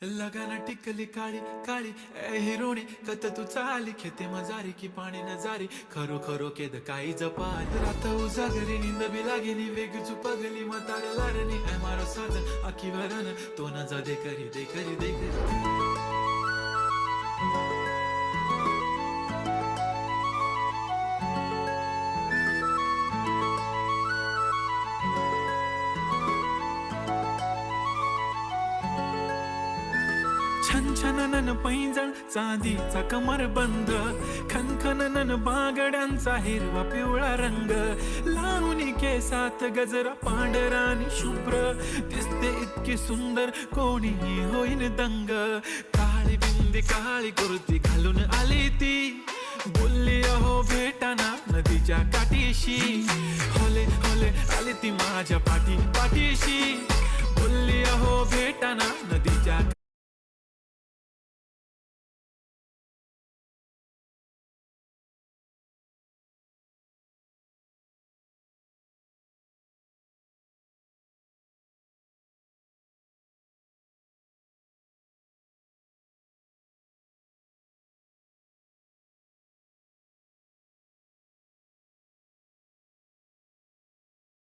लगाना टिकली काळी काळी ए हिरोणी कत तू चाली खेते मजारी की पाणी नजारी खरो खरो केद काही जपाल रात उजागरी निंद बी लागेनी वेग चुपगली मतार लारणी ए मारो साधन आखी वरन तो न जा दे करी दे करी दे करी छन छननन पैंजण चांदीचा कमरबंद खनखननन बांगड्यांचा हिरवा पिवळा रंग लावणी केसात गजरा पांढरा आणि शुभ्र दिसते इतकी सुंदर कोणीही होईन दंग काळी बिंदी काळी कुर्ती घालून आली ती बोलली अहो भेटाना नदीच्या काठीशी होले होले आली ती माझ्या पाठीशी बोलली अहो भेटाना नदीच्या